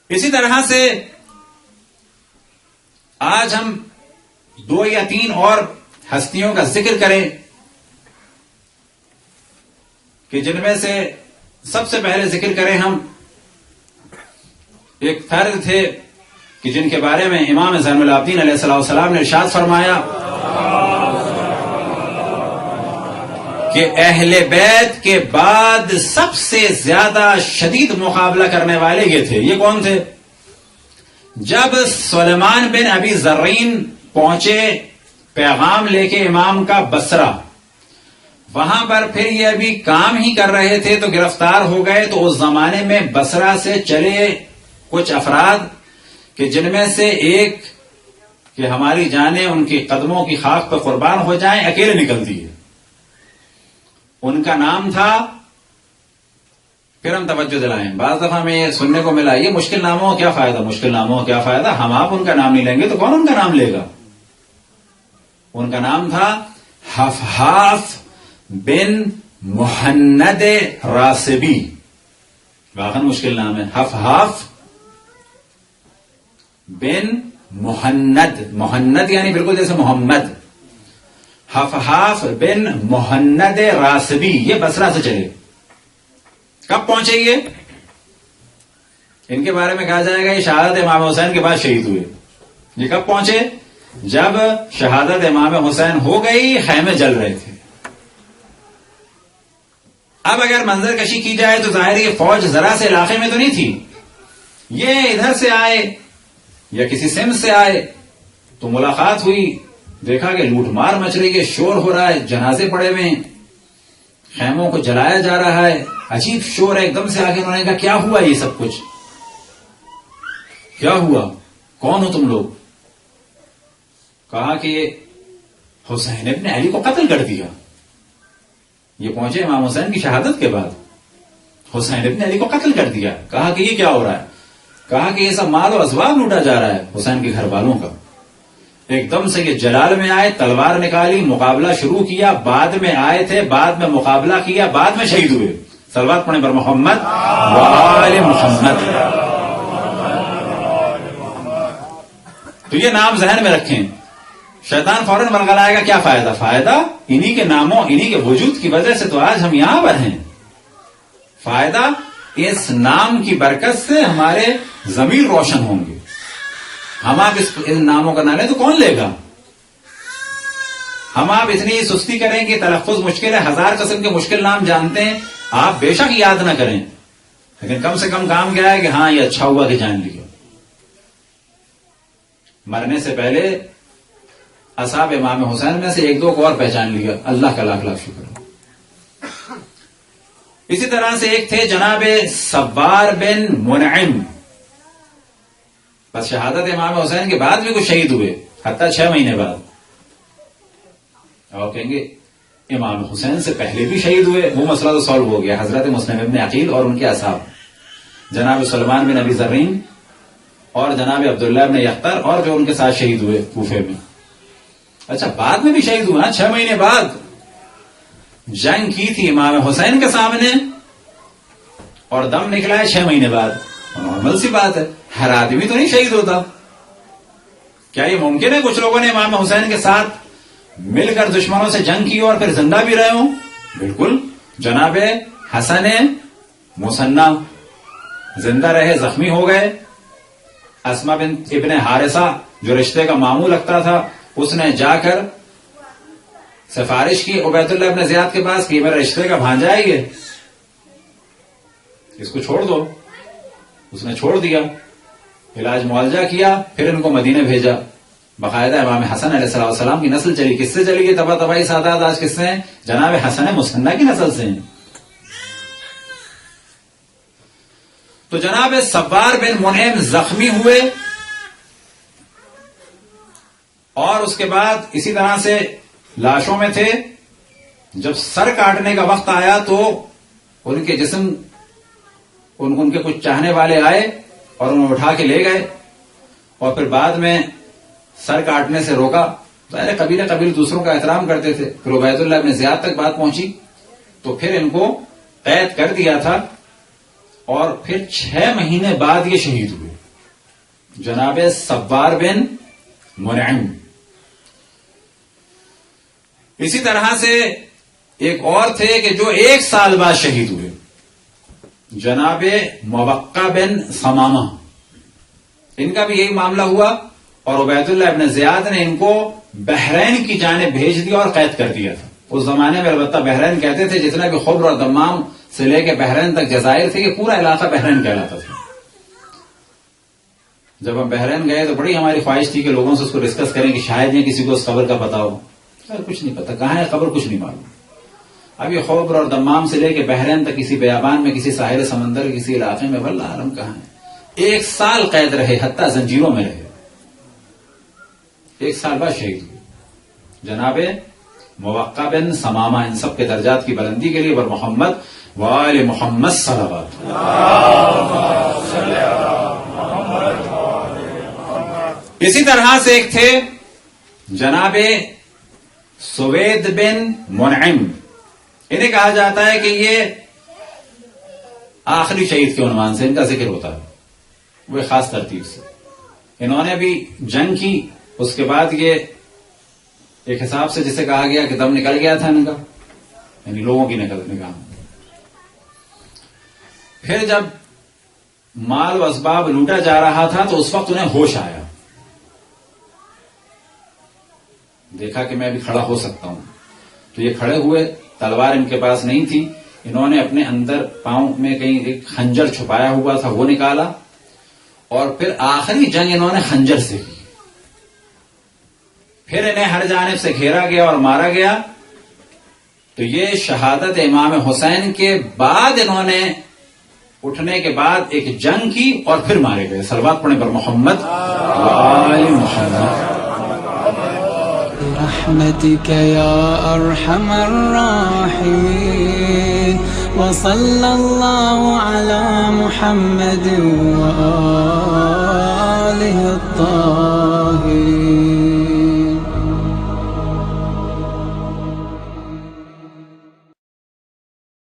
اسی طرح سے آج ہم 2 یا 3 اور ہستیوں کا ذکر کریں کہ جن میں سے سب سے پہلے ذکر کریں ہم ایک فرد تھے کہ جن کے بارے میں امام زین العابدین علیہ السلام نے ارشاد فرمایا کہ اہل بیت کے بعد سب سے زیادہ شدید مقابلہ کرنے والے یہ تھے. یہ کون تھے؟ جب سلیمان بن ابی زرین پہنچے پیغام لے کے امام کا بصرہ، وہاں پر پھر یہ ابھی کام ہی کر رہے تھے تو گرفتار ہو گئے. تو اس زمانے میں بصرہ سے چلے کچھ افراد کہ جن میں سے ایک کہ ہماری جانیں ان کی قدموں کی خاک پہ قربان ہو جائیں، اکیلے نکلتی ہے. ان کا نام تھا، پھر ہم توجہ دلائیں، بعض دفعہ ہمیں یہ سننے کو ملا یہ مشکل ناموں کا کیا فائدہ، مشکل ناموں کا کیا فائدہ، ہم آپ ان کا نام نہیں لیں گے تو کون ان کا نام لے گا. ان کا نام تھا حفحاف بن محند راسبی. واقعا مشکل نام ہے، حفحاف بن محند. محند یعنی بالکل جیسے محمد. حفحاف بن محند راسبی یہ بصرہ سے چلے. کب پہنچے یہ؟ ان کے بارے میں کہا جائے گا یہ شہادت امام حسین کے بعد شہید ہوئے. یہ کب پہنچے؟ جب شہادت امام حسین ہو گئی، خیمے جل رہے تھے. اب اگر منظر کشی کی جائے تو ظاہر یہ فوج ذرا سے علاقے میں تو نہیں تھی. یہ ادھر سے آئے یا کسی سمت سے آئے تو ملاقات ہوئی، دیکھا کہ لوٹ مار مچ رہی ہے، شور ہو رہا ہے، جنازے پڑے ہوئے ہیں، خیموں کو جلایا جا رہا ہے، عجیب شور ہے. ایک دم سے آگے انہوں نے کہا کیا ہوا یہ سب کچھ، کیا ہوا، کون ہو تم لوگ؟ کہا کہ حسین ابن علی کو قتل کر دیا. یہ پہنچے امام حسین کی شہادت کے بعد، حسین ابن علی کو قتل کر دیا. کہا کہ یہ کیا ہو رہا ہے؟ کہا کہ یہ سب مال و ازواج لوٹا جا رہا ہے حسین کے گھر والوں کا. ایک دم سے یہ جلال میں آئے، تلوار نکالی، مقابلہ شروع کیا. بعد میں آئے تھے، بعد میں مقابلہ کیا، بعد میں شہید ہوئے. صلوات پڑھیں پر محمد وآل محمد. تو یہ نام ذہن میں رکھیں. شیطان فوراً بلغلائے گا کیا فائدہ؟ فائدہ انہی کے ناموں، انہی کے وجود کی وجہ سے تو آج ہم یہاں پر ہیں. فائدہ اس نام کی برکت سے ہمارے ضمیر روشن ہوں گے. ہم آپ ان ناموں کا نہ لیں تو کون لے گا؟ ہم آپ اتنی سستی کریں کہ تلفظ مشکل ہے، 1000 قسم کے مشکل نام جانتے ہیں، آپ بے شک یاد نہ کریں، لیکن کم سے کم کام کیا ہے کہ ہاں یہ اچھا ہوا کہ جان لیا. مرنے سے پہلے اصحاب امام حسین میں سے 1-2 کو اور پہچان لیا، اللہ کا لاکھ لاکھ شکر. اسی طرح سے ایک تھے جناب سبار بن منعم. بس شہادت امام حسین کے بعد بھی کچھ شہید ہوئے، حتیٰ 6 مہینے بعد. اور کہیں گے امام حسین سے پہلے بھی شہید ہوئے، وہ مسئلہ تو سالو ہو گیا. حضرت مسلم ابن عقیل اور ان کے اصحاب، جناب سلیمان بن ابی زرین اور جناب عبداللہ بن یختر، اور جو ان کے ساتھ شہید ہوئے کوفے میں. اچھا بعد میں بھی شہید ہوئے، 6 مہینے بعد. جنگ کی تھی امام حسین کے سامنے اور دم نکلا ہے 6 مہینے بعد. نارمل سی بات ہے، ہر آدمی تو نہیں شہید ہوتا. کیا یہ ممکن ہے کچھ لوگوں نے امام حسین کے ساتھ مل کر دشمنوں سے جنگ کی اور پھر زندہ بھی رہے ہوں؟ بالکل. جناب حسن مصنع زندہ رہے، زخمی ہو گئے. اسما بنت ابن حارثہ جو رشتے کا ماموں لگتا تھا، اس نے جا کر سفارش کی عبید اللہ ابن زیاد کے پاس کہ میرا رشتے کا بھانجا ہے یہ، اس کو چھوڑ دو. اس نے چھوڑ دیا، علاج معالجہ کیا، پھر ان کو مدینے بھیجا. باقاعدہ امام حسن علیہ السلام کی نسل چلی. کس سے چلی؟ تبا تبائی سادات آج کس سے ہیں؟ جناب حسن مصنع کی نسل سے ہیں. تو جناب سبار بن منعم زخمی ہوئے اور اس کے بعد اسی طرح سے لاشوں میں تھے. جب سر کاٹنے کا وقت آیا تو ان کے جسم ان کے کچھ چاہنے والے آئے اور انہیں اٹھا کے لے گئے اور پھر بعد میں سر کاٹنے سے روکا. ظاہر قبیلے دوسروں کا احترام کرتے تھے. پھر عبید اللہ ابن زیاد تک بات پہنچی تو پھر ان کو قید کر دیا تھا اور پھر 6 مہینے بعد یہ شہید ہوئے. جناب سوار بن منعم. اسی طرح سے ایک اور تھے کہ جو 1 سال بعد شہید ہوئے، جناب موقع بن ثمامہ. ان کا بھی یہی معاملہ ہوا اور عبید اللہ ابن زیاد نے ان کو بحرین کی جانب بھیج دیا اور قید کر دیا تھا. اس زمانے میں البتہ بحرین کہتے تھے، جتنا بھی خبر اور دمام سے لے کے بحرین تک جزائر تھے، یہ پورا علاقہ بحرین کہلاتا تھا. جب ہم بحرین گئے تو بڑی ہماری خواہش تھی کہ لوگوں سے اس کو ڈسکس کریں کہ شاید یہ کسی کو اس خبر کا پتا ہو. کچھ نہیں پتا، کہاں ہے خبر کچھ نہیں معلوم. اب یہ خبر اور دمام سے لے کے بحرین تک کسی بیابان میں، کسی ساحل سمندر، کسی علاقے میں، واللہ عالم کہاں ہے. 1 سال قید رہے، حتیٰ زنجیروں میں رہے. 1 سال بعد شہید ہوئے. جناب موقع بن ثمامہ. ان سب کے درجات کی بلندی کے لیے ور محمد وآل محمد صلوات. اسی طرح سے ایک تھے جناب سوید بن منعم. انہیں کہا جاتا ہے کہ یہ آخری شہید کے عنوان سے ان کا ذکر ہوتا ہے، وہ خاص ترتیب سے. انہوں نے بھی جنگ کی، اس کے بعد یہ ایک حساب سے جسے کہا گیا کہ دم نکل گیا تھا ان کا، یعنی لوگوں کی نگاہ. پھر جب مال و اسباب لوٹا جا رہا تھا تو اس وقت انہیں ہوش آیا، دیکھا کہ میں بھی کھڑا ہو سکتا ہوں. تو یہ کھڑے ہوئے، تلوار ان کے پاس نہیں تھی. انہوں نے اپنے اندر پاؤں میں کہیں ایک خنجر چھپایا ہوا تھا، وہ نکالا، اور پھر آخری جنگ انہوں نے خنجر سے کی. پھر انہیں ہر جانب سے گھیرا گیا اور مارا گیا. تو یہ شہادت امام حسین کے بعد انہوں نے اٹھنے کے بعد ایک جنگ کی اور پھر مارے گئے. صلوات پڑھیں پر محمد وآل محمد. برحمتك يا أرحم الراحمين وصلى الله على محمد وآله